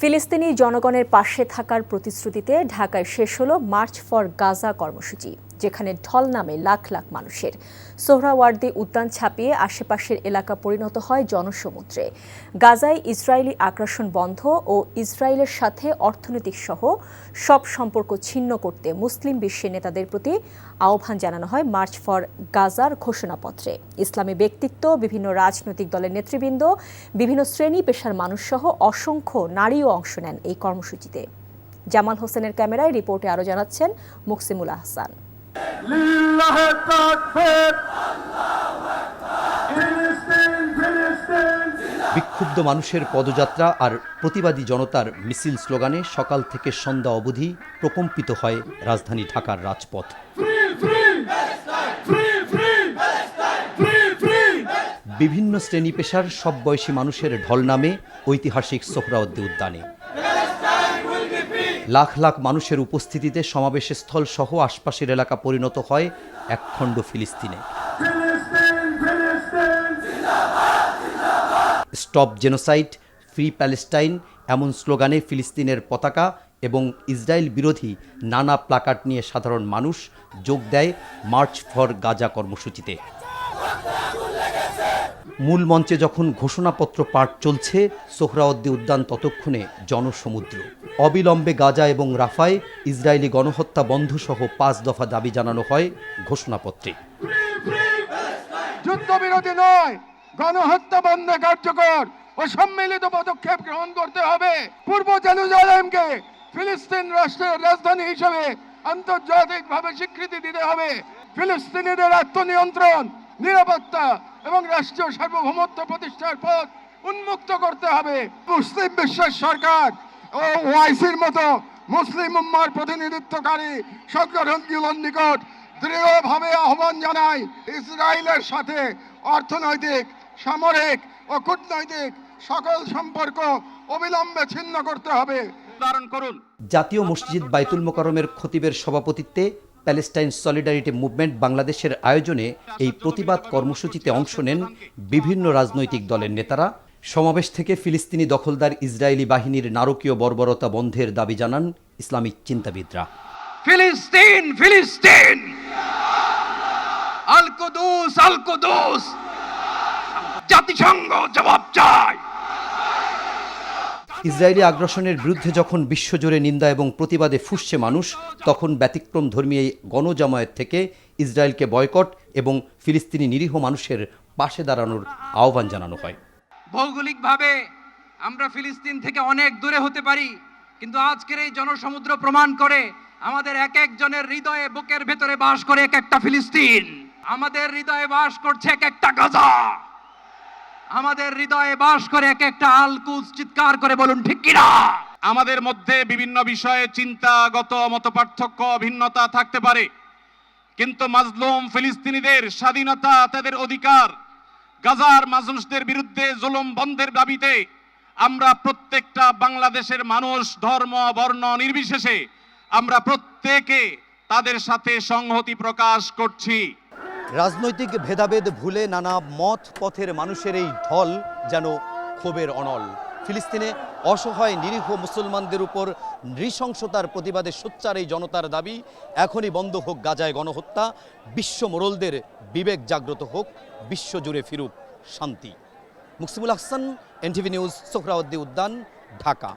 ফিলিস্তিনি জনগণের পাশে থাকার প্রতিশ্রুতিতে ঢাকায় শেষ হলো মার্চ ফর গাজা কর্মসূচি, যেখানে ঢল নামে লাখ লাখ মানুষের। সোহরাওয়ার্দী উদ্যান ছাপিয়ে আশেপাশের এলাকা পরিণত হয় জনসমুদ্রে। গাজায় ইসরায়েলি আগ্রাসন বন্ধ ও ইসরায়েলের সাথে অর্থনৈতিক সহ সব সম্পর্ক ছিন্ন করতে মুসলিম বিশ্বের নেতাদের প্রতি আহ্বান জানানো হয় মার্চ ফর গাজার ঘোষণাপত্রে। ইসলামী ব্যক্তিত্ব, বিভিন্ন রাজনৈতিক দলের নেতৃবৃন্দ, বিভিন্ন শ্রেণী পেশার মানুষসহ অসংখ্য নারীও অংশ নেন এই কর্মসূচিতে। জামাল হোসেনের ক্যামেরায় রিপোর্টে আরও জানাচ্ছেন মুকসিমুল আহসান। বিক্ষুব্ধ মানুষের পদযাত্রা আর প্রতিবাদী জনতার মিছিল স্লোগানে সকাল থেকে সন্ধ্যা অবধি প্রকম্পিত হয় রাজধানী ঢাকার রাজপথ। বিভিন্ন শ্রেণী পেশার সব বয়সী মানুষের ঢল নামে ঐতিহাসিক সোহরাওয়ার্দী উদ্যানে। লাখ লাখ মানুষের উপস্থিতিতে সমাবেশস্থল সহ আশপাশের এলাকা পরিণত হয় একখণ্ড ফিলিস্তিনে। স্টপ জেনোসাইড, ফ্রি প্যালেস্টাইন এমন স্লোগানে ফিলিস্তিনের পতাকা এবং ইসরায়েল বিরোধী নানা প্লাকার্ড নিয়ে সাধারণ মানুষ যোগ দেয় মার্চ ফর গাজা কর্মসূচিতে। মূল মঞ্চে যখন ঘোষণাপত্র পাঠ চলছে, সোহরাওয়ার্দী উদ্যান ততক্ষণে জনসমুদ্র। অবিলম্বে গাজা এবং রাফায় ইসরায়েলি গণহত্যা বন্ধ সহ 5 দফা দাবি জানানো হয় ঘোষণাপত্রে। যুদ্ধবিরতি নয়, গণহত্যা বন্ধ কার্যকর ও সম্মিলিত পদক্ষেপ গ্রহণ করতে হবে। পূর্ব জেরুজালেমকে ফিলিস্তিন রাষ্ট্রের রাজধানী হিসেবে আন্তর্জাতিকভাবে স্বীকৃতি দিতে হবে। ফিলিস্তিনিদের আত্মনিয়ন্ত্রণ, নিরাপত্তা এবং রাষ্ট্রীয় সার্বভৌমত্ব প্রতিষ্ঠার পথ উন্মুক্ত করতে হবে। মুসলিম বিশ্বের সরকার ও ওআইসির মতো মুসলিম উম্মার প্রতিনিধিত্বকারী সংগঠনগুলোর নিকট দৃঢ়ভাবে আহ্বান জানাই, ইসরায়েলের সাথে অর্থনৈতিক, সামরিক ও কূটনৈতিক সকল সম্পর্ক অবিলম্বে ছিন্ন করতে হবে। জাতীয় মসজিদ বাইতুল মোকাররমের খতিবের সভাপতিত্বে প্যালেস্টাইন সলিডারিটি মুভমেন্ট বাংলাদেশের আয়োজনে এই প্রতিবাদ কর্মসূচিতে অংশ নেন বিভিন্ন রাজনৈতিক দলের নেতারা। সমাবেশ থেকে ফিলিস্তিনি দখলদার ইসরায়েলি বাহিনীর নারকীয় বর্বরতা বন্ধের দাবি জানান ইসলামিক চিন্তাবিদরা। ফিলিস্তিন, ফিলিস্তিন, আল কুদুস, আল কুদুস, জাতিসংঘ জবাব চায়। ইসরায়েলি আগ্রাসনের বিরুদ্ধে যখন বিশ্বজুড়ে নিন্দা এবং প্রতিবাদে ফুঁসছে মানুষ, তখন ব্যতিক্রম ধর্মী এই গণজামায়াত থেকে ইসরায়েলকে বয়কট এবং ফিলিস্তিনি নিরীহ মানুষের পাশে দাঁড়ানোর আহ্বান জানানো হয়। ভৌগোলিকভাবে আমরা ফিলিস্তিন থেকে অনেক দূরে হতে পারি, কিন্তু আজকের এই জনসমুদ্র প্রমাণ করে আমাদের এক একজনের হৃদয়ে, বুকের ভেতরে বাস করে এক একটা ফিলিস্তিন। আমাদের হৃদয়ে বাস করছে এক একটা গাজা। আমাদের হৃদয়ে বাস করে এক একটা আল কুদস। চিৎকার করে বলুন ঠিক কিনা? আমাদের মধ্যে বিভিন্ন বিষয়ে চিন্তাগত মতপার্থক্য, ভিন্নতা থাকতে পারে, কিন্তু মাজলুম ফিলিস্তিনিদের স্বাধীনতা, তাদের অধিকার, গাজার মানুষদের বিরুদ্ধে জুলুম বন্ধের দাবিতে আমরা প্রত্যেকটা বাংলাদেশের মানুষ, ধর্ম, বর্ণ নির্বিশেষে আমরা প্রত্যেকে তাদের সাথে সংহতি প্রকাশ করছি। রাজনৈতিক ভেদাভেদ ভুলে নানা মত পথের মানুষের এই ঢল যেন ক্ষোভের অনল। ফিলিস্তিনে অসহায় নিরীহ মুসলমানদের উপর নৃশংসতার প্রতিবাদে সোচ্চার এই জনতার দাবি, এখনই বন্ধ হোক গাজায় গণহত্যা, বিশ্ব মোড়লদের বিবেক জাগ্রত হোক, বিশ্বজুড়ে ফিরুক শান্তি। মুকসিমুল আহসান, এনটিভি নিউজ, সোহরাওয়ার্দী উদ্যান, ঢাকা।